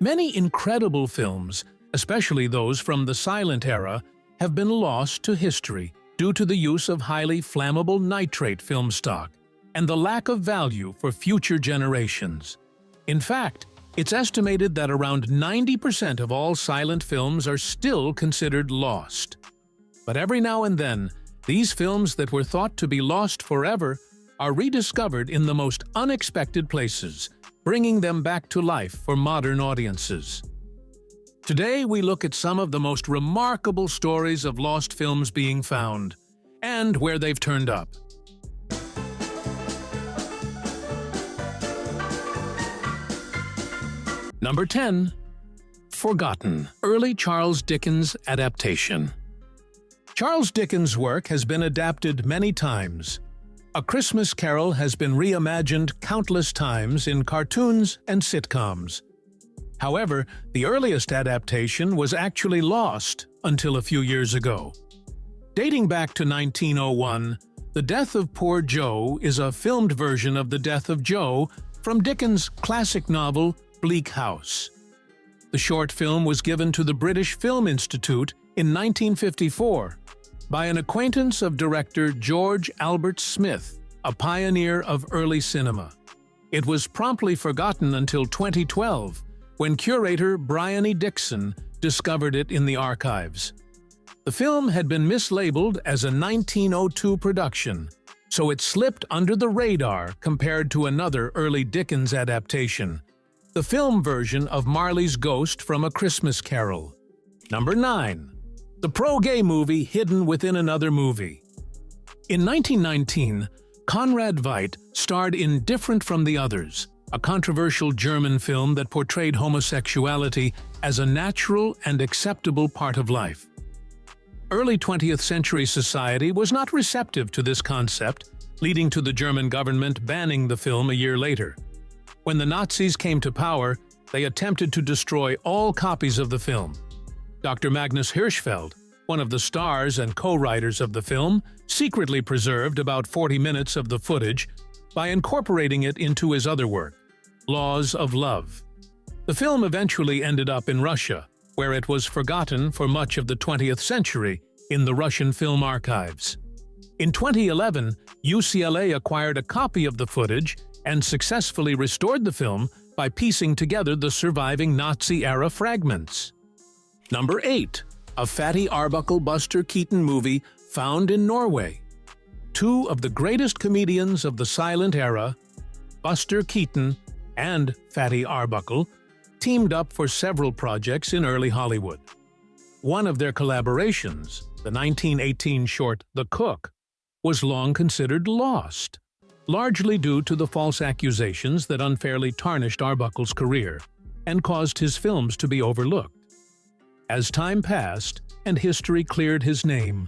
Many incredible films, especially those from the silent era, have been lost to history due to the use of highly flammable nitrate film stock and the lack of value for future generations. In fact, it's estimated that around 90% of all silent films are still considered lost. But every now and then, these films that were thought to be lost forever are rediscovered in the most unexpected places, bringing them back to life for modern audiences. Today, we look at some of the most remarkable stories of lost films being found, and where they've turned up. Number 10. Forgotten. Early Charles Dickens adaptation. Charles Dickens' work has been adapted many times. A Christmas Carol has been reimagined countless times in cartoons and sitcoms. However, the earliest adaptation was actually lost until a few years ago. Dating back to 1901, The Death of Poor Joe is a filmed version of The Death of Joe from Dickens' classic novel Bleak House. The short film was given to the British Film Institute in 1954 by an acquaintance of director George Albert Smith, a pioneer of early cinema. It was promptly forgotten until 2012, when curator Bryony Dixon discovered it in the archives. The film had been mislabeled as a 1902 production, so it slipped under the radar compared to another early Dickens adaptation, the film version of Marley's Ghost from A Christmas Carol. Number 9. The pro-gay movie hidden within another movie. In 1919, Conrad Veidt starred in Different from the Others, a controversial German film that portrayed homosexuality as a natural and acceptable part of life. Early 20th century society was not receptive to this concept, leading to the German government banning the film a year later. When the Nazis came to power, they attempted to destroy all copies of the film. Dr. Magnus Hirschfeld, one of the stars and co-writers of the film, secretly preserved about 40 minutes of the footage by incorporating it into his other work, Laws of Love. The film eventually ended up in Russia, where it was forgotten for much of the 20th century in the Russian film archives. In 2011, UCLA acquired a copy of the footage and successfully restored the film by piecing together the surviving Nazi-era fragments. Number 8. A Fatty Arbuckle Buster Keaton movie found in Norway. Two of the greatest comedians of the silent era, Buster Keaton and Fatty Arbuckle, teamed up for several projects in early Hollywood. One of their collaborations, the 1918 short The Cook, was long considered lost, largely due to the false accusations that unfairly tarnished Arbuckle's career and caused his films to be overlooked. As time passed and history cleared his name,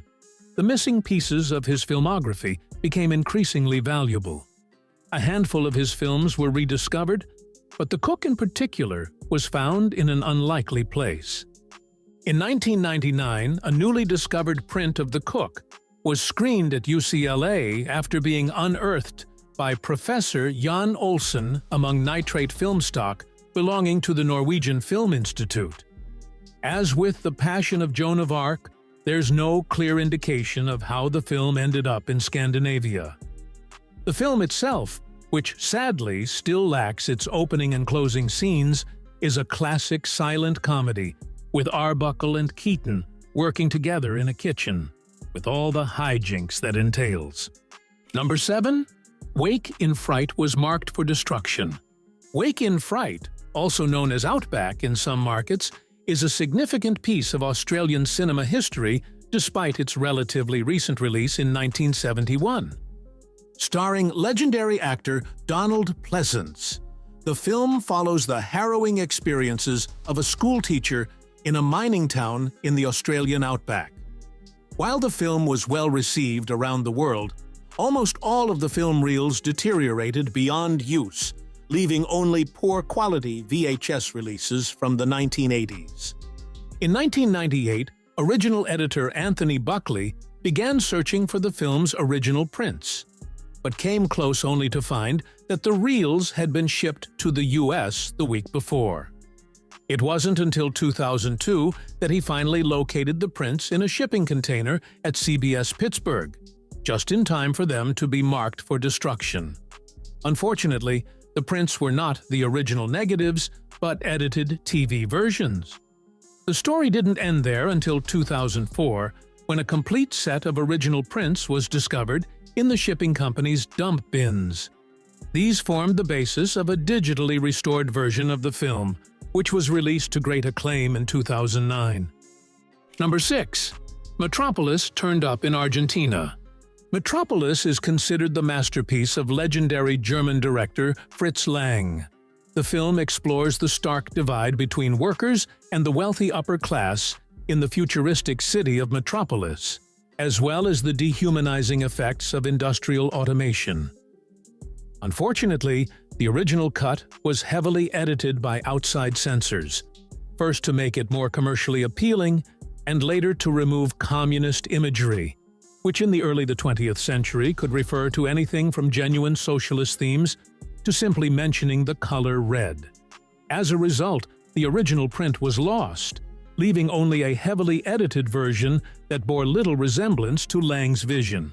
the missing pieces of his filmography became increasingly valuable. A handful of his films were rediscovered, but The Cook in particular was found in an unlikely place. In 1999, a newly discovered print of The Cook was screened at UCLA after being unearthed by Professor Jan Olsen among nitrate film stock belonging to the Norwegian Film Institute. As with The Passion of Joan of Arc, there's no clear indication of how the film ended up in Scandinavia. The film itself, which sadly still lacks its opening and closing scenes, is a classic silent comedy, with Arbuckle and Keaton working together in a kitchen, with all the hijinks that entails. Number 7. Wake in Fright was marked for destruction. Wake in Fright, also known as Outback in some markets, is a significant piece of Australian cinema history despite its relatively recent release in 1971. Starring legendary actor Donald Pleasence, the film follows the harrowing experiences of a schoolteacher in a mining town in the Australian outback. While the film was well received around the world, almost all of the film reels deteriorated beyond use, leaving only poor-quality VHS releases from the 1980s. In 1998, original editor Anthony Buckley began searching for the film's original prints, but came close only to find that the reels had been shipped to the US the week before. It wasn't until 2002 that he finally located the prints in a shipping container at CBS Pittsburgh, just in time for them to be marked for destruction. Unfortunately, the prints were not the original negatives, but edited TV versions. The story didn't end there until 2004, when a complete set of original prints was discovered in the shipping company's dump bins. These formed the basis of a digitally restored version of the film, which was released to great acclaim in 2009. Number 6. Metropolis turned up in Argentina. Metropolis is considered the masterpiece of legendary German director Fritz Lang. The film explores the stark divide between workers and the wealthy upper class in the futuristic city of Metropolis, as well as the dehumanizing effects of industrial automation. Unfortunately, the original cut was heavily edited by outside censors, first to make it more commercially appealing and later to remove communist imagery, which in the early 20th century could refer to anything from genuine socialist themes to simply mentioning the color red. As a result, the original print was lost, leaving only a heavily edited version that bore little resemblance to Lang's vision.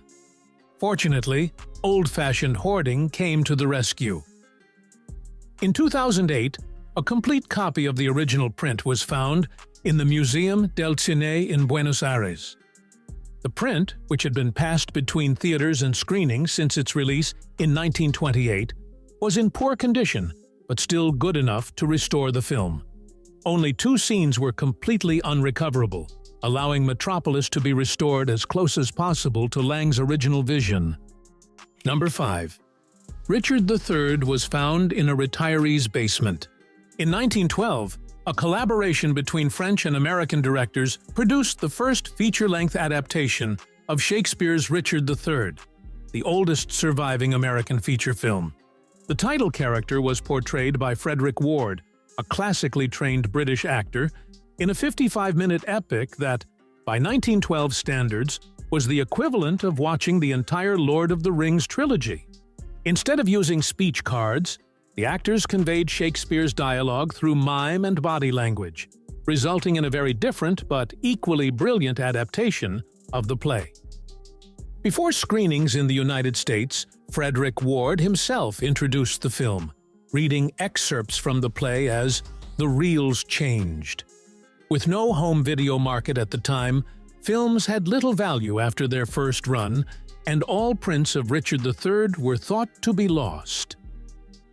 Fortunately, old-fashioned hoarding came to the rescue. In 2008, a complete copy of the original print was found in the Museum del Cine in Buenos Aires. The print, which had been passed between theaters and screenings since its release in 1928, was in poor condition, but still good enough to restore the film. Only 2 scenes were completely unrecoverable, allowing Metropolis to be restored as close as possible to Lang's original vision. Number 5. Richard III was found in a retiree's basement. In 1912, a collaboration between French and American directors produced the first feature-length adaptation of Shakespeare's Richard III, the oldest surviving American feature film. The title character was portrayed by Frederick Ward, a classically trained British actor, in a 55-minute epic that, by 1912 standards, was the equivalent of watching the entire Lord of the Rings trilogy. Instead of using speech cards, the actors conveyed Shakespeare's dialogue through mime and body language, resulting in a very different but equally brilliant adaptation of the play. Before screenings in the United States, Frederick Ward himself introduced the film, reading excerpts from the play as "The Reels Changed." With no home video market at the time, films had little value after their first run, and all prints of Richard III were thought to be lost.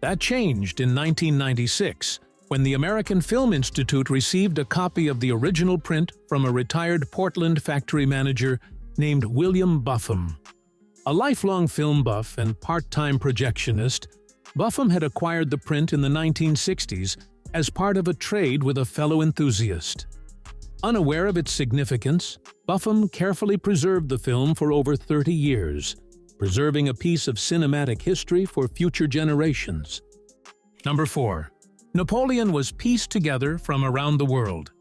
That changed in 1996, when the American Film Institute received a copy of the original print from a retired Portland factory manager named William Buffum. A lifelong film buff and part-time projectionist, Buffum had acquired the print in the 1960s as part of a trade with a fellow enthusiast. Unaware of its significance, Buffum carefully preserved the film for over 30 years, preserving a piece of cinematic history for future generations. Number 4. Napoleon was pieced together from around the world.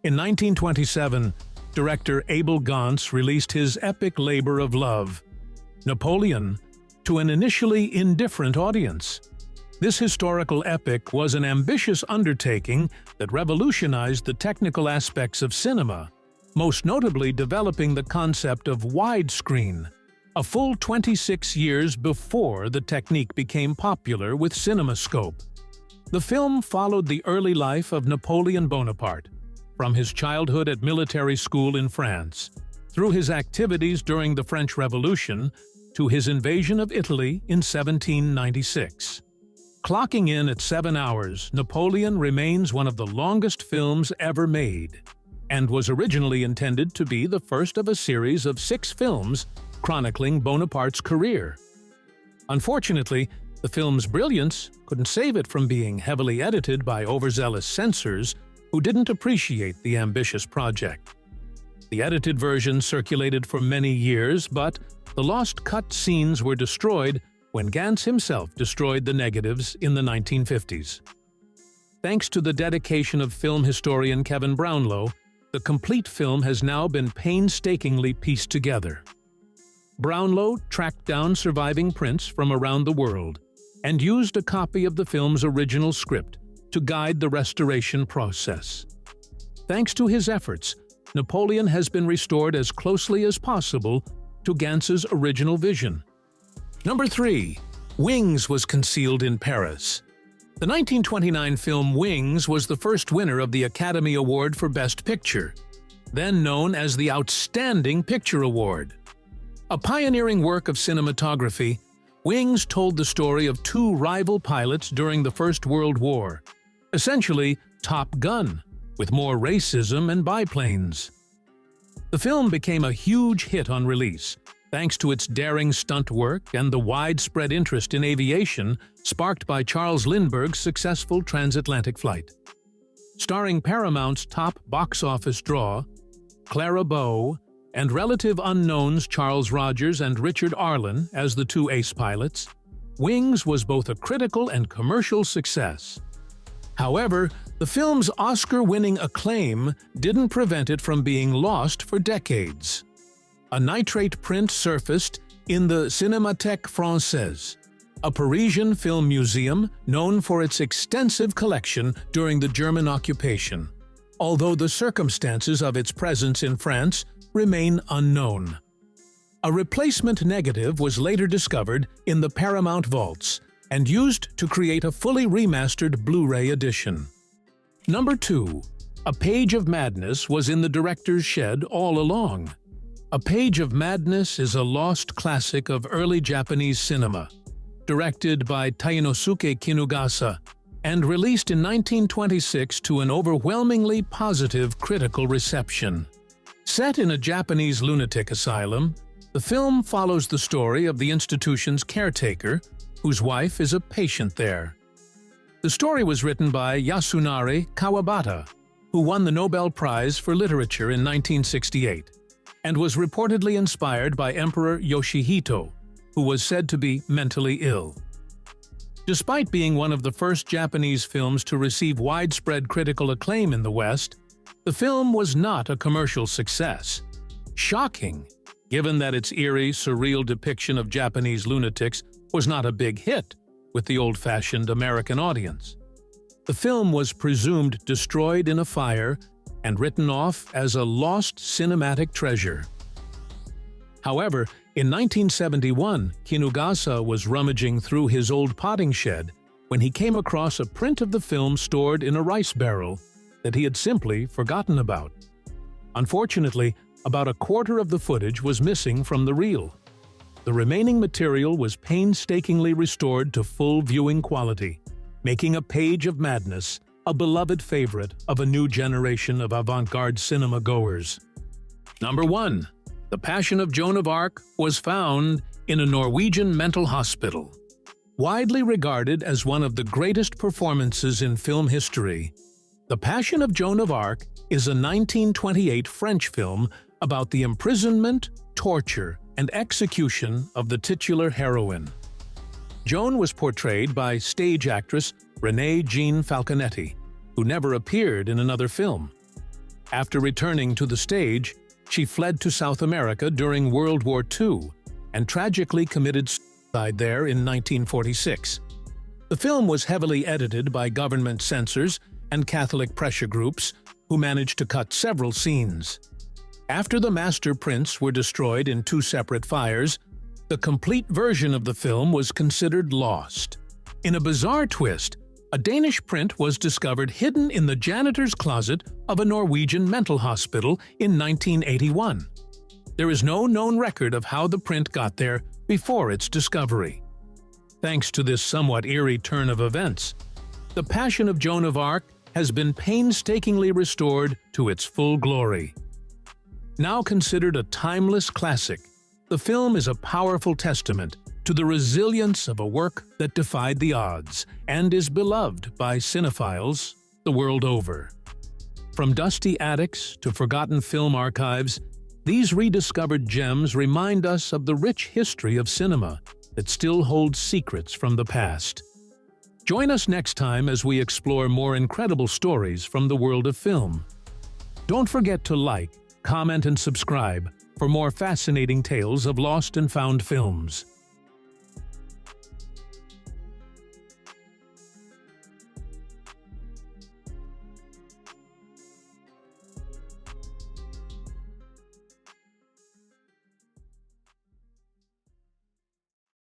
In 1927, director Abel Gance released his epic labor of love, Napoleon, to an initially indifferent audience. This historical epic was an ambitious undertaking that revolutionized the technical aspects of cinema, most notably developing the concept of widescreen, a full 26 years before the technique became popular with CinemaScope. The film followed the early life of Napoleon Bonaparte, from his childhood at military school in France, through his activities during the French Revolution, to his invasion of Italy in 1796. Clocking in at 7 hours, Napoleon remains one of the longest films ever made, and was originally intended to be the first of a series of 6 films chronicling Bonaparte's career. Unfortunately, the film's brilliance couldn't save it from being heavily edited by overzealous censors who didn't appreciate the ambitious project. The edited version circulated for many years, but the lost cut scenes were destroyed when Gance himself destroyed the negatives in the 1950s. Thanks to the dedication of film historian Kevin Brownlow, the complete film has now been painstakingly pieced together. Brownlow tracked down surviving prints from around the world and used a copy of the film's original script to guide the restoration process. Thanks to his efforts, Napoleon has been restored as closely as possible to Gance's original vision. Number 3. Wings was concealed in Paris. The 1929 film Wings was the first winner of the Academy Award for Best Picture, then known as the Outstanding Picture Award. A pioneering work of cinematography, Wings told the story of two rival pilots during the First World War, essentially Top Gun, with more racism and biplanes. The film became a huge hit on release, thanks to its daring stunt work and the widespread interest in aviation sparked by Charles Lindbergh's successful transatlantic flight. Starring Paramount's top box office draw, Clara Bow, and relative unknowns Charles Rogers and Richard Arlen as the two ace pilots, Wings was both a critical and commercial success. However, the film's Oscar-winning acclaim didn't prevent it from being lost for decades. A nitrate print surfaced in the Cinémathèque Française, a Parisian film museum known for its extensive collection during the German occupation, although the circumstances of its presence in France remain unknown. A replacement negative was later discovered in the Paramount vaults and used to create a fully remastered Blu-ray edition. Number 2. A Page of Madness was in the director's shed all along. A Page of Madness is a lost classic of early Japanese cinema, directed by Tainosuke Kinugasa, and released in 1926 to an overwhelmingly positive critical reception. Set in a Japanese lunatic asylum, the film follows the story of the institution's caretaker, whose wife is a patient there. The story was written by Yasunari Kawabata, who won the Nobel Prize for Literature in 1968, and was reportedly inspired by Emperor Yoshihito, who was said to be mentally ill. Despite being one of the first Japanese films to receive widespread critical acclaim in the West, the film was not a commercial success. Shocking, given that its eerie, surreal depiction of Japanese lunatics was not a big hit with the old-fashioned American audience. The film was presumed destroyed in a fire and written off as a lost cinematic treasure. However, in 1971, Kinugasa was rummaging through his old potting shed when he came across a print of the film stored in a rice barrel that he had simply forgotten about. Unfortunately, about a quarter of the footage was missing from the reel. The remaining material was painstakingly restored to full viewing quality, making A Page of Madness a beloved favorite of a new generation of avant-garde cinema goers. Number 1. The Passion of Joan of Arc was found in a Norwegian mental hospital. Widely regarded as one of the greatest performances in film history, The Passion of Joan of Arc is a 1928 French film about the imprisonment, torture, and execution of the titular heroine. Joan was portrayed by stage actress Renée Jean Falconetti, who never appeared in another film. After returning to the stage, she fled to South America during World War II and tragically committed suicide there in 1946. The film was heavily edited by government censors and Catholic pressure groups who managed to cut several scenes. After the master prints were destroyed in 2 separate fires, the complete version of the film was considered lost. In a bizarre twist, a Danish print was discovered hidden in the janitor's closet of a Norwegian mental hospital in 1981. There is no known record of how the print got there before its discovery. Thanks to this somewhat eerie turn of events, The Passion of Joan of Arc has been painstakingly restored to its full glory. Now considered a timeless classic, the film is a powerful testament to the resilience of a work that defied the odds and is beloved by cinephiles the world over. From dusty attics to forgotten film archives, these rediscovered gems remind us of the rich history of cinema that still holds secrets from the past. Join us next time as we explore more incredible stories from the world of film. Don't forget to like, comment, and subscribe for more fascinating tales of lost and found films.